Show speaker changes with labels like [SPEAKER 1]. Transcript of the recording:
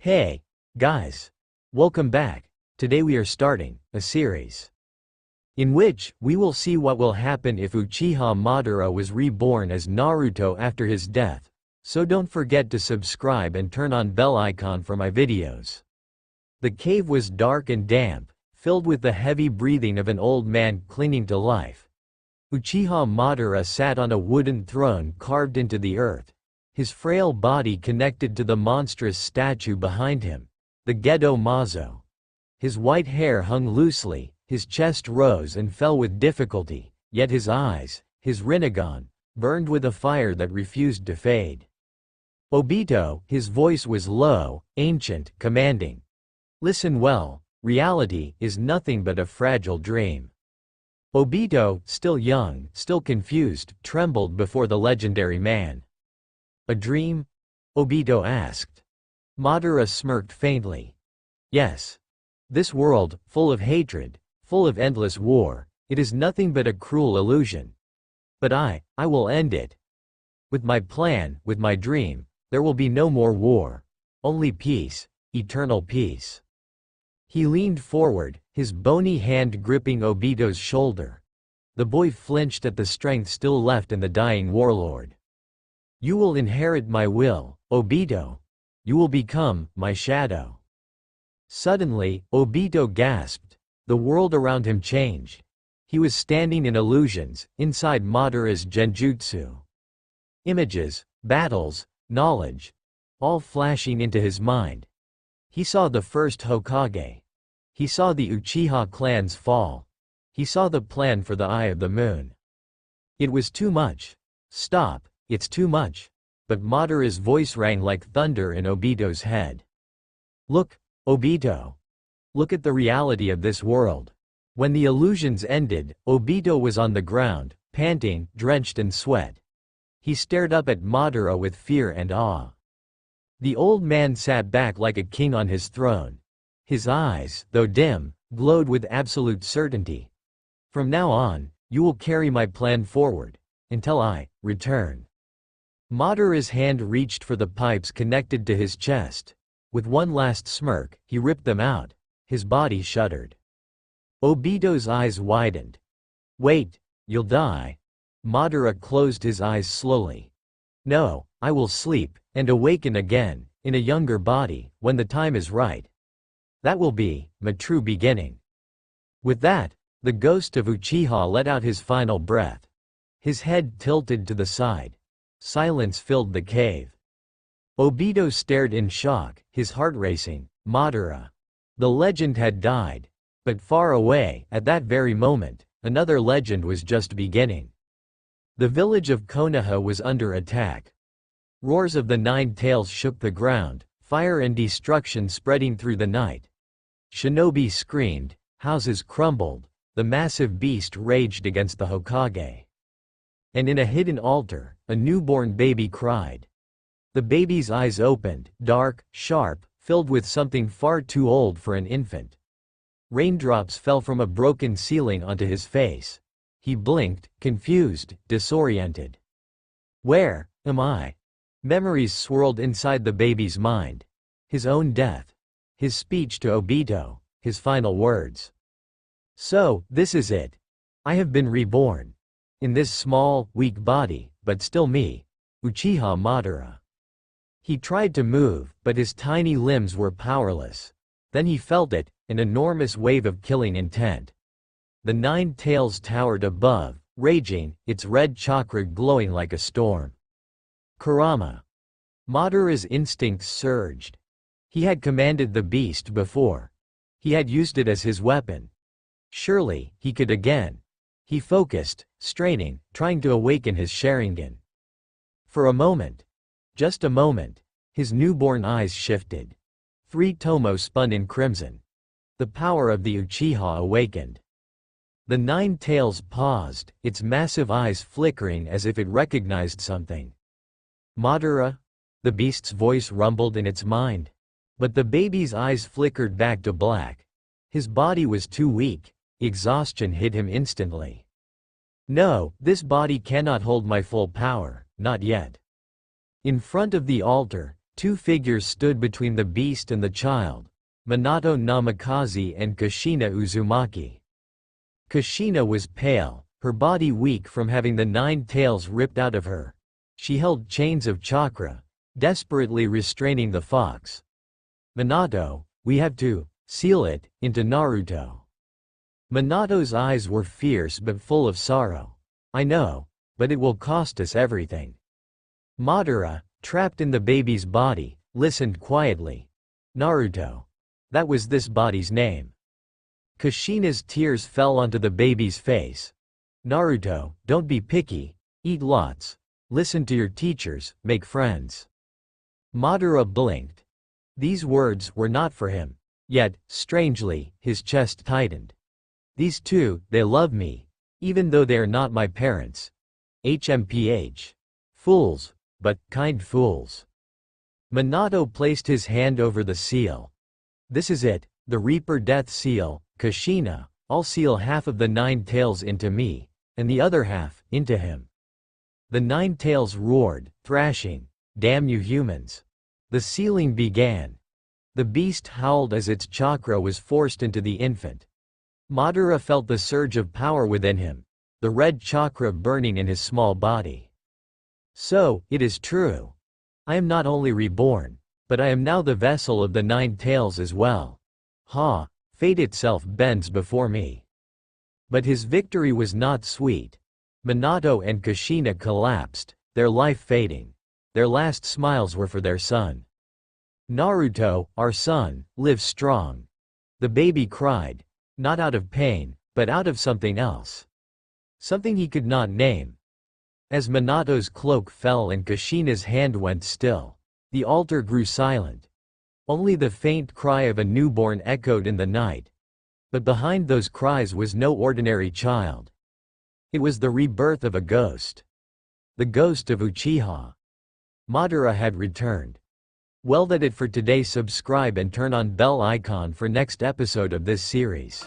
[SPEAKER 1] Hey, guys. Welcome back. Today we are starting a series in which we will see what will happen if Uchiha Madara was reborn as Naruto after his death. So don't forget to subscribe and turn on bell icon for my videos. The cave was dark and damp, filled with the heavy breathing of an old man clinging to life. Uchiha Madara sat on a wooden throne carved into the earth, his frail body connected to the monstrous statue behind him, the Gedo Mazo. His white hair hung loosely, his chest rose and fell with difficulty, yet his eyes, his Rinnegan, burned with a fire that refused to fade. Obito, his voice was low, ancient, commanding. Listen well, reality is nothing but a fragile dream. Obito, still young, still confused, trembled before the legendary man. A dream? Obito asked. Madara smirked faintly. Yes. This world, full of hatred, full of endless war, it is nothing but a cruel illusion. But I will end it. With my plan, with my dream, there will be no more war. Only peace, eternal peace. He leaned forward, his bony hand gripping Obito's shoulder. The boy flinched at the strength still left in the dying warlord. You will inherit my will, Obito. You will become my shadow. Suddenly, Obito gasped. The world around him changed. He was standing in illusions, inside Madara's genjutsu. Images, battles, knowledge, all flashing into his mind. He saw the first Hokage. He saw the Uchiha clan's fall. He saw the plan for the Eye of the Moon. It was too much. Stop, it's too much. But Madara's voice rang like thunder in Obito's head. Look, Obito. Look at the reality of this world. When the illusions ended, Obito was on the ground, panting, drenched in sweat. He stared up at Madara with fear and awe. The old man sat back like a king on his throne. His eyes, though dim, glowed with absolute certainty. From now on, you will carry my plan forward, until I return. Madara's hand reached for the pipes connected to his chest. With one last smirk, he ripped them out. His body shuddered. Obito's eyes widened. Wait, you'll die. Madara closed his eyes slowly. No, I will sleep, and awaken again, in a younger body, when the time is right. That will be my true beginning. With that, the ghost of Uchiha let out his final breath. His head tilted to the side. Silence filled the cave. Obito stared in shock, his heart racing. Madara. The legend had died. But far away, at that very moment, another legend was just beginning. The village of Konoha was under attack. Roars of the Nine Tails shook the ground, fire and destruction spreading through the night. Shinobi screamed, houses crumbled, the massive beast raged against the Hokage. And in a hidden altar, a newborn baby cried. The baby's eyes opened, dark, sharp, filled with something far too old for an infant. Raindrops fell from a broken ceiling onto his face. He blinked, confused, disoriented. Where am I? Memories swirled inside the baby's mind. His own death. His speech to Obito. His final words. So, this is it. I have been reborn. In this small, weak body, but still me. Uchiha Madara. He tried to move, but his tiny limbs were powerless. Then he felt it, an enormous wave of killing intent. The Nine Tails towered above, raging, its red chakra glowing like a storm. Kurama. Madara's instincts surged. He had commanded the beast before. He had used it as his weapon. Surely, he could again. He focused, straining, trying to awaken his Sharingan. For a moment. Just a moment. His newborn eyes shifted. 3 tomo spun in crimson. The power of the Uchiha awakened. The Nine Tails paused, its massive eyes flickering as if it recognized something. Madara? The beast's voice rumbled in its mind. But the baby's eyes flickered back to black. His body was too weak. Exhaustion hit him instantly. No, this body cannot hold my full power, not yet. In front of the altar, Two figures stood between the beast and the child, Minato Namikaze and Kushina Uzumaki. Kushina was pale, her body weak from having the 9 tails ripped out of her. She held chains of chakra, desperately restraining the fox. Minato, we have to seal it into Naruto. Minato's eyes were fierce but full of sorrow. I know, but it will cost us everything. Madara, trapped in the baby's body, listened quietly. Naruto. That was this body's name. Kushina's tears fell onto the baby's face. Naruto, don't be picky, eat lots. Listen to your teachers, make friends. Madara blinked. These words were not for him. Yet, strangely, his chest tightened. These two, they love me, even though they are not my parents. HMPH. Fools, but kind fools. Minato placed his hand over the seal. This is it, the Reaper Death Seal. Kushina, I'll seal half of the 9 tails into me, and the other half, into him. The 9 tails roared, thrashing, damn you humans. The sealing began. The beast howled as its chakra was forced into the infant. Madara felt the surge of power within him, the red chakra burning in his small body. So, it is true. I am not only reborn, but I am now the vessel of the 9 tails as well. Ha, fate itself bends before me. But his victory was not sweet. Minato and Kushina collapsed, their life fading. Their last smiles were for their son. Naruto, our son, live strong. The baby cried, not out of pain, but out of something else. Something he could not name. As Minato's cloak fell and Kushina's hand went still, the altar grew silent. Only the faint cry of a newborn echoed in the night. But behind those cries was no ordinary child. It was the rebirth of a ghost. The ghost of Uchiha. Madara had returned. Well, that's it for today. Subscribe and turn on bell icon for next episode of this series.